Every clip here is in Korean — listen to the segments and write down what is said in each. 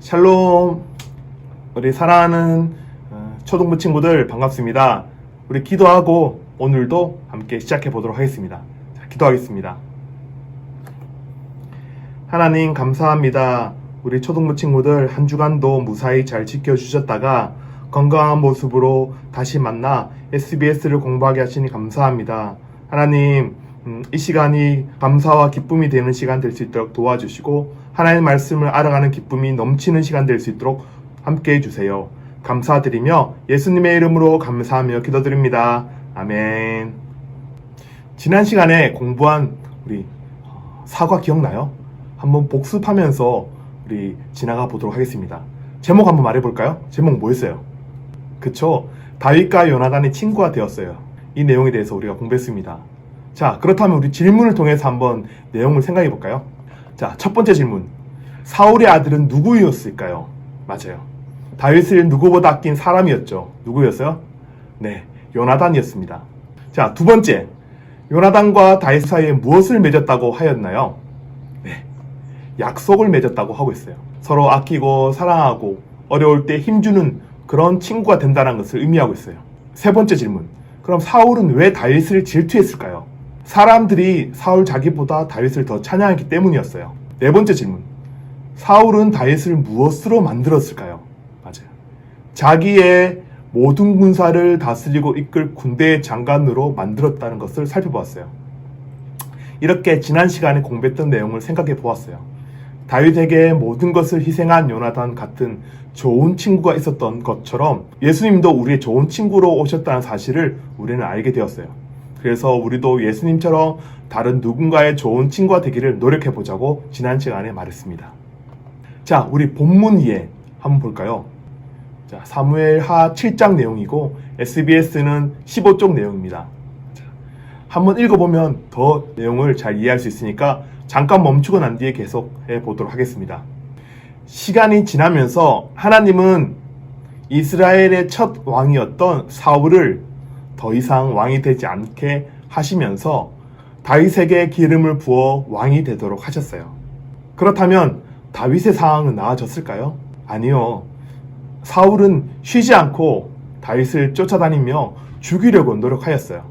샬롬, 우리 사랑하는 초등부 친구들 반갑습니다. 우리 기도하고 오늘도 함께 시작해 보도록 하겠습니다. 자, 기도하겠습니다. 하나님 감사합니다. 우리 초등부 친구들 한 주간도 무사히 잘 지켜주셨다가 건강한 모습으로 다시 만나 SBS를 공부하게 하시니 감사합니다. 하나님, 이 시간이 감사와 기쁨이 되는 시간 될 수 있도록 도와주시고 하나님의 말씀을 알아가는 기쁨이 넘치는 시간 될 수 있도록 함께 해주세요. 감사드리며 예수님의 이름으로 감사하며 기도드립니다. 아멘. 지난 시간에 공부한 우리 사과 기억나요? 한번 복습하면서 우리 지나가 보도록 하겠습니다. 제목 한번 말해볼까요? 제목 뭐였어요? 그쵸? 다윗과 요나단의 친구가 되었어요. 이 내용에 대해서 우리가 공부했습니다. 자, 그렇다면 우리 질문을 통해서 한번 내용을 생각해 볼까요? 자, 첫 번째 질문. 사울의 아들은 누구였을까요? 맞아요. 다윗을 누구보다 아낀 사람이었죠. 누구였어요? 네, 요나단이었습니다. 자, 두 번째. 요나단과 다윗 사이에 무엇을 맺었다고 하였나요? 네, 약속을 맺었다고 하고 있어요. 서로 아끼고 사랑하고 어려울 때 힘주는 그런 친구가 된다는 것을 의미하고 있어요. 세 번째 질문. 그럼 사울은 왜 다윗을 질투했을까요? 사람들이 사울 자기보다 다윗을 더 찬양했기 때문이었어요. 네 번째 질문. 사울은 다윗을 무엇으로 만들었을까요? 맞아요. 자기의 모든 군사를 다스리고 이끌 군대의 장관으로 만들었다는 것을 살펴보았어요. 이렇게 지난 시간에 공부했던 내용을 생각해 보았어요. 다윗에게 모든 것을 희생한 요나단 같은 좋은 친구가 있었던 것처럼 예수님도 우리의 좋은 친구로 오셨다는 사실을 우리는 알게 되었어요. 그래서 우리도 예수님처럼 다른 누군가의 좋은 친구가 되기를 노력해 보자고 지난 시간에 말했습니다. 자, 우리 본문 이해 한번 볼까요? 자, 사무엘하 7장 내용이고 SBS는 15쪽 내용입니다. 자, 한번 읽어보면 더 내용을 잘 이해할 수 있으니까 잠깐 멈추고 난 뒤에 계속해 보도록 하겠습니다. 시간이 지나면서 하나님은 이스라엘의 첫 왕이었던 사울을 더 이상 왕이 되지 않게 하시면서 다윗에게 기름을 부어 왕이 되도록 하셨어요. 그렇다면 다윗의 상황은 나아졌을까요? 아니요. 사울은 쉬지 않고 다윗을 쫓아다니며 죽이려고 노력하였어요.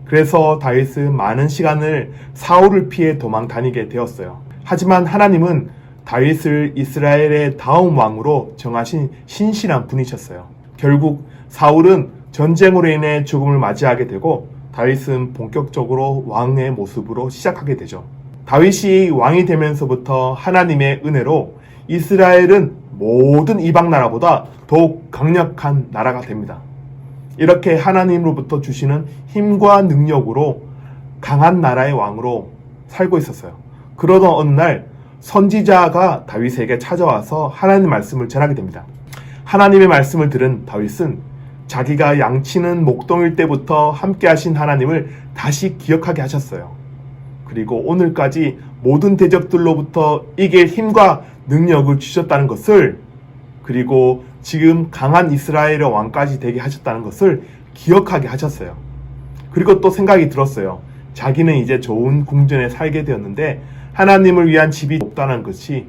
그래서 다윗은 많은 시간을 사울을 피해 도망 다니게 되었어요. 하지만 하나님은 다윗을 이스라엘의 다음 왕으로 정하신 신실한 분이셨어요. 결국 사울은 전쟁으로 인해 죽음을 맞이하게 되고 다윗은 본격적으로 왕의 모습으로 시작하게 되죠. 다윗이 왕이 되면서부터 하나님의 은혜로 이스라엘은 모든 이방 나라보다 더욱 강력한 나라가 됩니다. 이렇게 하나님으로부터 주시는 힘과 능력으로 강한 나라의 왕으로 살고 있었어요. 그러던 어느 날 선지자가 다윗에게 찾아와서 하나님의 말씀을 전하게 됩니다. 하나님의 말씀을 들은 다윗은 자기가 양치는 목동일 때부터 함께 하신 하나님을 다시 기억하게 하셨어요. 그리고 오늘까지 모든 대적들로부터 이길 힘과 능력을 주셨다는 것을, 그리고 지금 강한 이스라엘의 왕까지 되게 하셨다는 것을 기억하게 하셨어요. 그리고 또 생각이 들었어요. 자기는 이제 좋은 궁전에 살게 되었는데 하나님을 위한 집이 없다는 것이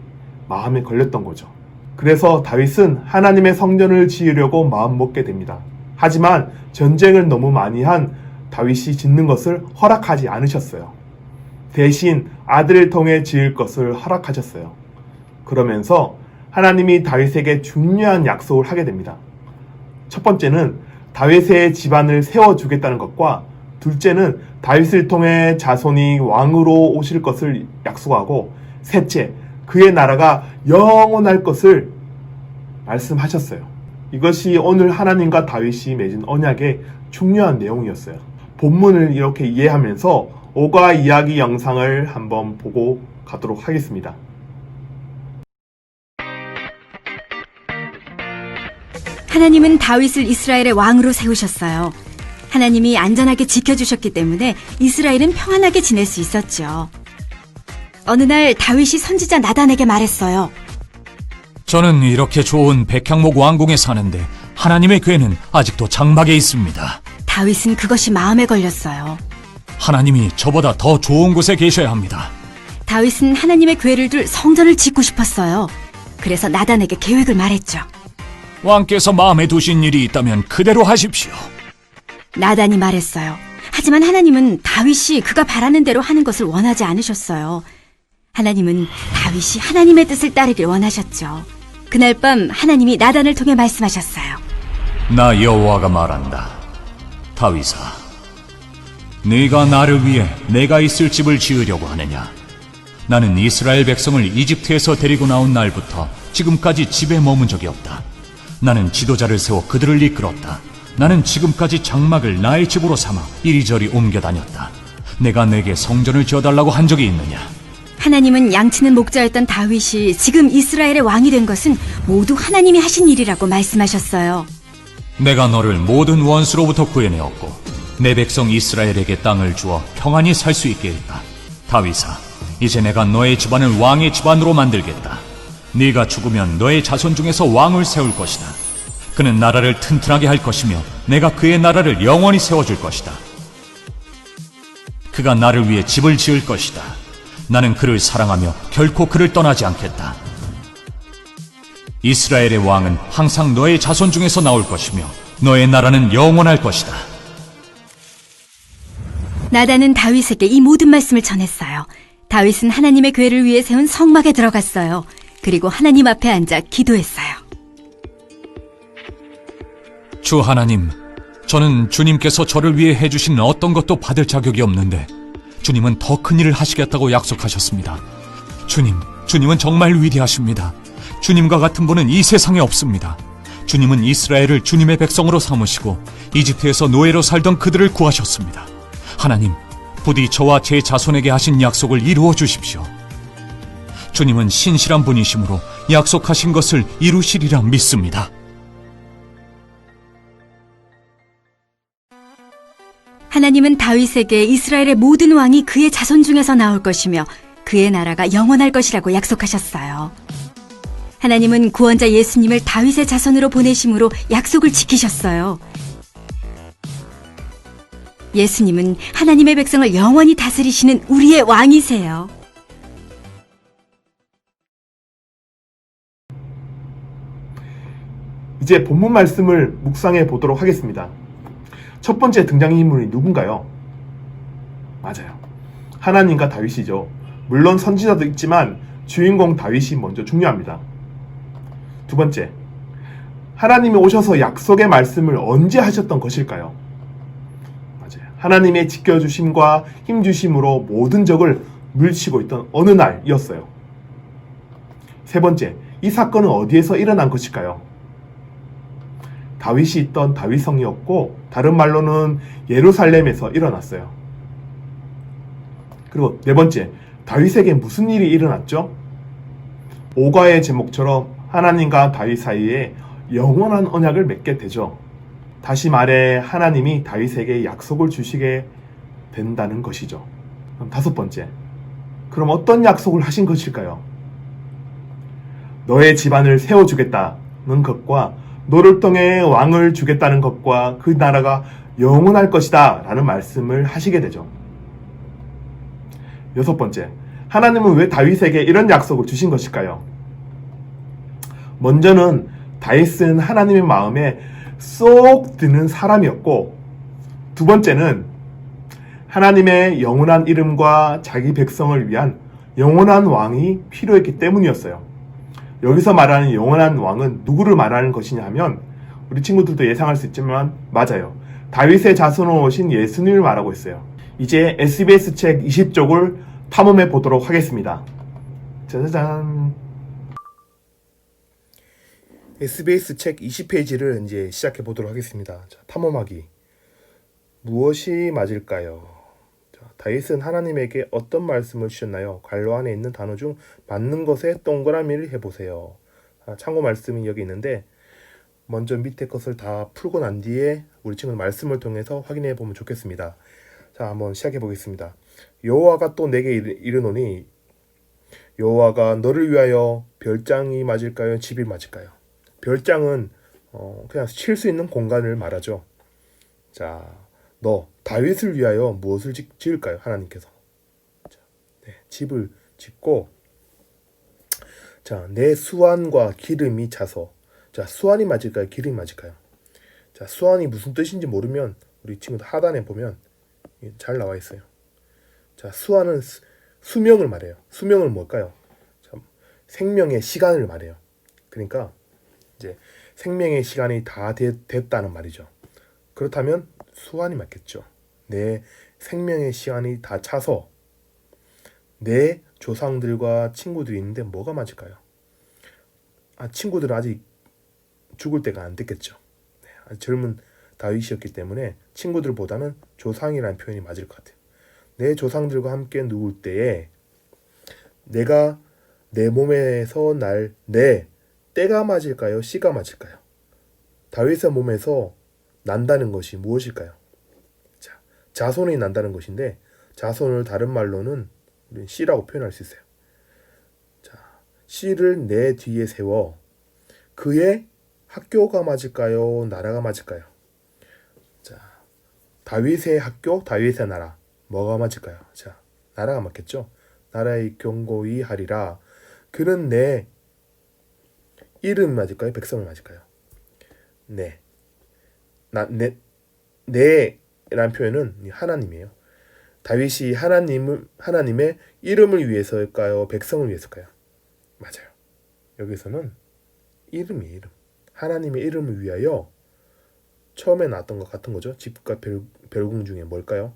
마음에 걸렸던 거죠. 그래서 다윗은 하나님의 성전을 지으려고 마음먹게 됩니다. 하지만 전쟁을 너무 많이 한 다윗이 짓는 것을 허락하지 않으셨어요. 대신 아들을 통해 지을 것을 허락하셨어요. 그러면서 하나님이 다윗에게 중요한 약속을 하게 됩니다. 첫 번째는 다윗의 집안을 세워주겠다는 것과, 둘째는 다윗을 통해 자손이 왕으로 오실 것을 약속하고, 셋째, 그의 나라가 영원할 것을 말씀하셨어요. 이것이 오늘 하나님과 다윗이 맺은 언약의 중요한 내용이었어요. 본문을 이렇게 이해하면서 오가 이야기 영상을 한번 보고 가도록 하겠습니다. 하나님은 다윗을 이스라엘의 왕으로 세우셨어요. 하나님이 안전하게 지켜주셨기 때문에 이스라엘은 평안하게 지낼 수 있었죠. 어느 날 다윗이 선지자 나단에게 말했어요. 저는 이렇게 좋은 백향목 왕궁에 사는데 하나님의 궤는 아직도 장막에 있습니다. 다윗은 그것이 마음에 걸렸어요. 하나님이 저보다 더 좋은 곳에 계셔야 합니다. 다윗은 하나님의 궤를 둘 성전을 짓고 싶었어요. 그래서 나단에게 계획을 말했죠. 왕께서 마음에 두신 일이 있다면 그대로 하십시오. 나단이 말했어요. 하지만 하나님은 다윗이 그가 바라는 대로 하는 것을 원하지 않으셨어요. 하나님은 다윗이 하나님의 뜻을 따르길 원하셨죠. 그날 밤 하나님이 나단을 통해 말씀하셨어요. 나 여호와가 말한다. 다윗아, 네가 나를 위해 내가 있을 집을 지으려고 하느냐? 나는 이스라엘 백성을 이집트에서 데리고 나온 날부터 지금까지 집에 머문 적이 없다. 나는 지도자를 세워 그들을 이끌었다. 나는 지금까지 장막을 나의 집으로 삼아 이리저리 옮겨 다녔다. 내가 내게 성전을 지어달라고 한 적이 있느냐? 하나님은 양치는 목자였던 다윗이 지금 이스라엘의 왕이 된 것은 모두 하나님이 하신 일이라고 말씀하셨어요. 내가 너를 모든 원수로부터 구해내었고 내 백성 이스라엘에게 땅을 주어 평안히 살 수 있게 했다. 다윗아, 이제 내가 너의 집안을 왕의 집안으로 만들겠다. 네가 죽으면 너의 자손 중에서 왕을 세울 것이다. 그는 나라를 튼튼하게 할 것이며 내가 그의 나라를 영원히 세워줄 것이다. 그가 나를 위해 집을 지을 것이다. 나는 그를 사랑하며 결코 그를 떠나지 않겠다. 이스라엘의 왕은 항상 너의 자손 중에서 나올 것이며 너의 나라는 영원할 것이다. 나단은 다윗에게 이 모든 말씀을 전했어요. 다윗은 하나님의 궤를 위해 세운 성막에 들어갔어요. 그리고 하나님 앞에 앉아 기도했어요. 주 하나님, 저는 주님께서 저를 위해 해주신 어떤 것도 받을 자격이 없는데 주님은 더 큰 일을 하시겠다고 약속하셨습니다. 주님은 정말 위대하십니다. 주님과 같은 분은 이 세상에 없습니다. 주님은 이스라엘을 주님의 백성으로 삼으시고 이집트에서 노예로 살던 그들을 구하셨습니다. 하나님, 부디 저와 제 자손에게 하신 약속을 이루어 주십시오. 주님은 신실한 분이시므로 약속하신 것을 이루시리라 믿습니다. 하나님은 다윗에게 이스라엘의 모든 왕이 그의 자손 중에서 나올 것이며 그의 나라가 영원할 것이라고 약속하셨어요. 하나님은 구원자 예수님을 다윗의 자손으로 보내심으로 약속을 지키셨어요. 예수님은 하나님의 백성을 영원히 다스리시는 우리의 왕이세요. 이제 본문 말씀을 묵상해 보도록 하겠습니다. 첫 번째 등장인물이 누군가요? 맞아요. 하나님과 다윗이죠. 물론 선지자도 있지만 주인공 다윗이 먼저 중요합니다. 두 번째, 하나님이 오셔서 약속의 말씀을 언제 하셨던 것일까요? 맞아요. 하나님의 지켜주심과 힘주심으로 모든 적을 물리치고 있던 어느 날이었어요. 세 번째, 이 사건은 어디에서 일어난 것일까요? 다윗이 있던 다윗성이었고 다른 말로는 예루살렘에서 일어났어요. 그리고 네 번째, 다윗에게 무슨 일이 일어났죠? 5과의 제목처럼 하나님과 다윗 사이에 영원한 언약을 맺게 되죠. 다시 말해 하나님이 다윗에게 약속을 주시게 된다는 것이죠. 그럼 다섯 번째, 그럼 어떤 약속을 하신 것일까요? 너의 집안을 세워주겠다는 것과 너를 통해 왕을 주겠다는 것과 그 나라가 영원할 것이다 라는 말씀을 하시게 되죠. 여섯 번째, 하나님은 왜 다윗에게 이런 약속을 주신 것일까요? 먼저는 다윗은 하나님의 마음에 쏙 드는 사람이었고, 두 번째는 하나님의 영원한 이름과 자기 백성을 위한 영원한 왕이 필요했기 때문이었어요. 여기서 말하는 영원한 왕은 누구를 말하는 것이냐 하면 우리 친구들도 예상할 수 있지만 맞아요. 다윗의 자손으로 오신 예수님을 말하고 있어요. 이제 SBS 책 20쪽을 탐험해 보도록 하겠습니다. 짜자잔. SBS 책 20페이지를 이제 시작해 보도록 하겠습니다. 자, 탐험하기. 무엇이 맞을까요? 다윗은 하나님에게 어떤 말씀을 주셨나요? 괄호 안에 있는 단어 중 맞는 것에 동그라미를 해보세요. 참고 말씀이 여기 있는데 먼저 밑에 것을 다 풀고 난 뒤에 우리 친구 말씀을 통해서 확인해 보면 좋겠습니다. 자, 한번 시작해 보겠습니다. 여호와가 또 내게 이르노니 여호와가 너를 위하여 별장이 맞을까요? 집이 맞을까요? 별장은 그냥 쉴 수 있는 공간을 말하죠. 자, 너 다윗을 위하여 무엇을 지을까요? 하나님께서. 자, 네, 집을 짓고, 자, 내 수완과 기름이 차서. 자, 수완이 맞을까요? 기름이 맞을까요? 자, 수완이 무슨 뜻인지 모르면 우리 친구들 하단에 보면 잘 나와 있어요. 자, 수완은 수명을 말해요. 수명은 뭘까요? 자, 생명의 시간을 말해요. 그러니까 이제 생명의 시간이 다 됐다는 말이죠. 그렇다면 수완이 맞겠죠. 내 생명의 시간이 다 차서 내 조상들과 친구들이 있는데 뭐가 맞을까요? 친구들은 아직 죽을 때가 안 됐겠죠. 네, 아주 젊은 다윗이었기 때문에 친구들보다는 조상이라는 표현이 맞을 것 같아요. 내 조상들과 함께 누울 때에 내가 내 몸에서 날 내 때가 맞을까요? 씨가 맞을까요? 다윗의 몸에서 난다는 것이 무엇일까요? 자, 자손이 난다는 것인데 자손을 다른 말로는 우리는 씨라고 표현할 수 있어요. 자, 씨를 내 뒤에 세워 그의 학교가 맞을까요? 나라가 맞을까요? 자, 다윗의 학교, 다윗의 나라 뭐가 맞을까요? 자, 나라가 맞겠죠? 나라의 경고히 하리라. 그는 내 이름 맞을까요? 백성을 맞을까요? 네. 네라는 표현은 하나님이에요. 다윗이 하나님의 이름을 위해서일까요? 백성을 위해서일까요? 맞아요. 여기서는 이름이에요. 이름. 하나님의 이름을 위하여 처음에 나왔던 것 같은 거죠. 집과 별궁 중에 뭘까요?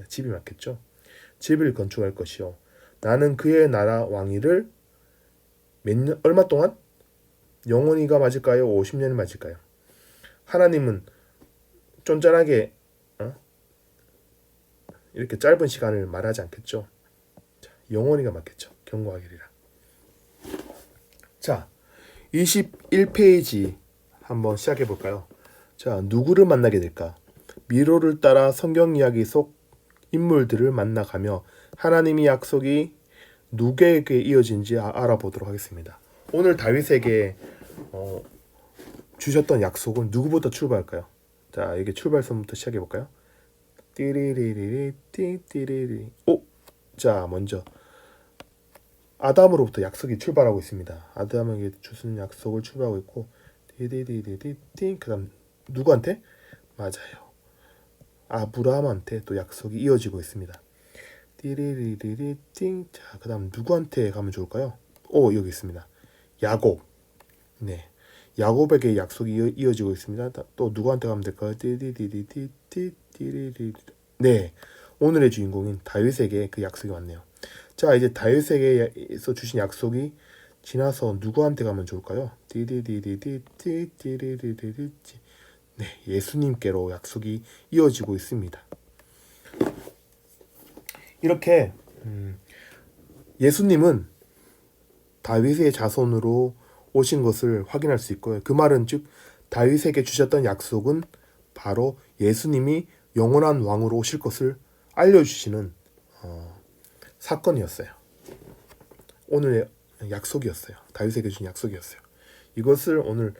집이 맞겠죠. 집을 건축할 것이요. 나는 그의 나라 왕위를 얼마 동안? 영원히가 맞을까요? 50년이 맞을까요? 하나님은 쫀쫀하게 이렇게 짧은 시간을 말하지 않겠죠. 자, 영원히가 맞겠죠. 경고하기리라. 자, 21페이지 한번 시작해 볼까요? 자, 누구를 만나게 될까? 미로를 따라 성경 이야기 속 인물들을 만나가며 하나님의 약속이 누구에게 이어진지 알아보도록 하겠습니다. 오늘 다윗에게 주셨던 약속은 누구부터 출발할까요? 자, 이게 출발선부터 시작해 볼까요? 띠리리리리 띠리리리. 자, 먼저 아담으로부터 약속이 출발하고 있습니다. 아담에게 주신 약속을 출발하고 있고 띠리리리리 띵. 그다음 누구한테? 맞아요. 아브라함한테 또 약속이 이어지고 있습니다. 띠리리리리 띵. 자, 그다음 누구한테 가면 좋을까요? 여기 있습니다. 야곱. 네. 야곱에게 약속이 이어지고 있습니다. 또 누구한테 가면 될까요? 띠리리리리 띠리리리. 네. 오늘의 주인공인 다윗에게 그 약속이 왔네요. 자, 이제 다윗에게서 주신 약속이 지나서 누구한테 가면 좋을까요? 띠리리리리 띠리리리리. 네, 예수님께로 약속이 이어지고 있습니다. 이렇게 예수님은 다윗의 자손으로 오신 것을 확인할 수 있고요. 그 말은 즉 다윗에게 주셨던 약속은 바로 예수님이 영원한 왕으로 오실 것을 알려주시는 사건이었어요. 오늘의 약속이었어요. 다윗에게 준 약속이었어요. 이것을 오늘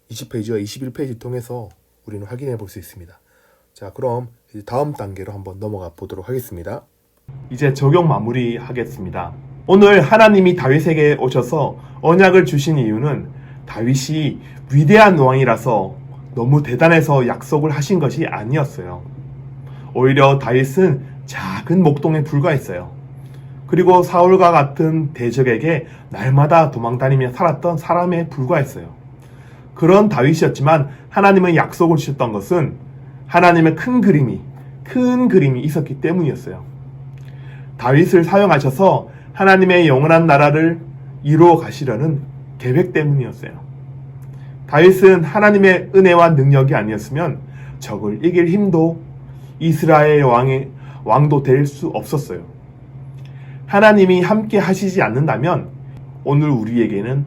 20페이지와 21페이지 통해서 우리는 확인해 볼 수 있습니다. 자, 그럼 이제 다음 단계로 한번 넘어가 보도록 하겠습니다. 이제 적용 마무리 하겠습니다. 오늘 하나님이 다윗에게 오셔서 언약을 주신 이유는 다윗이 위대한 왕이라서 너무 대단해서 약속을 하신 것이 아니었어요. 오히려 다윗은 작은 목동에 불과했어요. 그리고 사울과 같은 대적에게 날마다 도망다니며 살았던 사람에 불과했어요. 그런 다윗이었지만 하나님은 약속을 주셨던 것은 하나님의 큰 그림이 있었기 때문이었어요. 다윗을 사용하셔서 하나님의 영원한 나라를 이루어 가시려는 계획 때문이었어요. 다윗은 하나님의 은혜와 능력이 아니었으면 적을 이길 힘도 이스라엘 왕도 될 수 없었어요. 하나님이 함께 하시지 않는다면 오늘 우리에게는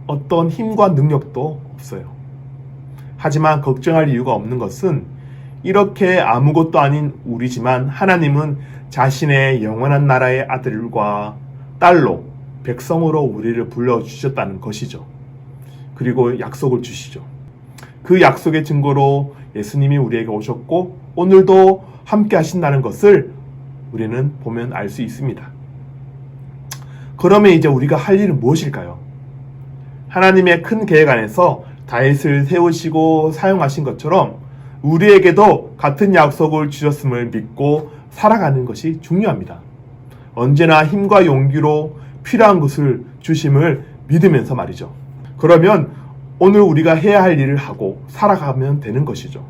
어떤 힘과 능력도 없어요. 하지만 걱정할 이유가 없는 것은 이렇게 아무것도 아닌 우리지만 하나님은 자신의 영원한 나라의 아들과 딸로 백성으로 우리를 불러주셨다는 것이죠. 그리고 약속을 주시죠. 그 약속의 증거로 예수님이 우리에게 오셨고 오늘도 함께 하신다는 것을 우리는 보면 알 수 있습니다. 그러면 이제 우리가 할 일은 무엇일까요? 하나님의 큰 계획 안에서 다윗을 세우시고 사용하신 것처럼 우리에게도 같은 약속을 주셨음을 믿고 살아가는 것이 중요합니다. 언제나 힘과 용기로 필요한 것을 주심을 믿으면서 말이죠. 그러면 오늘 우리가 해야 할 일을 하고 살아가면 되는 것이죠.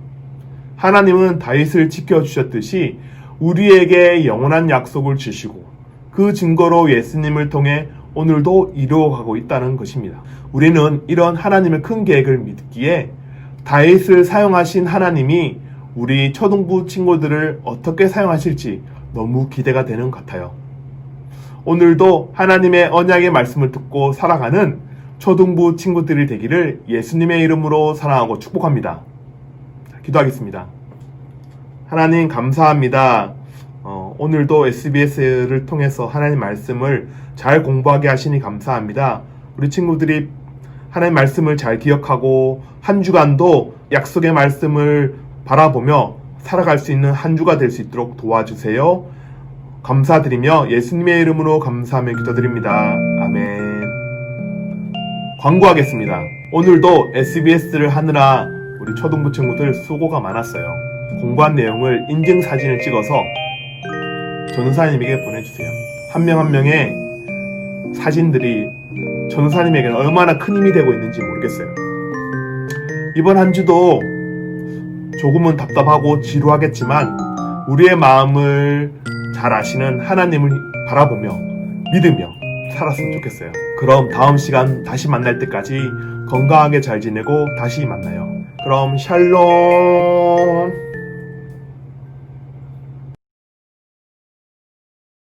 하나님은 다윗을 지켜주셨듯이 우리에게 영원한 약속을 주시고 그 증거로 예수님을 통해 오늘도 이루어가고 있다는 것입니다. 우리는 이런 하나님의 큰 계획을 믿기에 다윗을 사용하신 하나님이 우리 초등부 친구들을 어떻게 사용하실지 너무 기대가 되는 것 같아요. 오늘도 하나님의 언약의 말씀을 듣고 살아가는 초등부 친구들이 되기를 예수님의 이름으로 사랑하고 축복합니다. 기도하겠습니다. 하나님 감사합니다. 오늘도 SBS를 통해서 하나님 말씀을 잘 공부하게 하시니 감사합니다. 우리 친구들이 하나님 말씀을 잘 기억하고 한 주간도 약속의 말씀을 바라보며 살아갈 수 있는 한 주가 될 수 있도록 도와주세요. 감사드리며 예수님의 이름으로 감사하며 기도드립니다. 아멘. 광고하겠습니다. 오늘도 SBS를 하느라 우리 초등부 친구들 수고가 많았어요. 공부한 내용을 인증사진을 찍어서 전도사님에게 보내주세요. 한 명 한 명의 사진들이 전도사님에게는 얼마나 큰 힘이 되고 있는지 모르겠어요. 이번 한 주도 조금은 답답하고 지루하겠지만 우리의 마음을 잘 아시는 하나님을 바라보며 믿으며 살았으면 좋겠어요. 그럼 다음 시간 다시 만날 때까지 건강하게 잘 지내고 다시 만나요. 그럼 샬롬.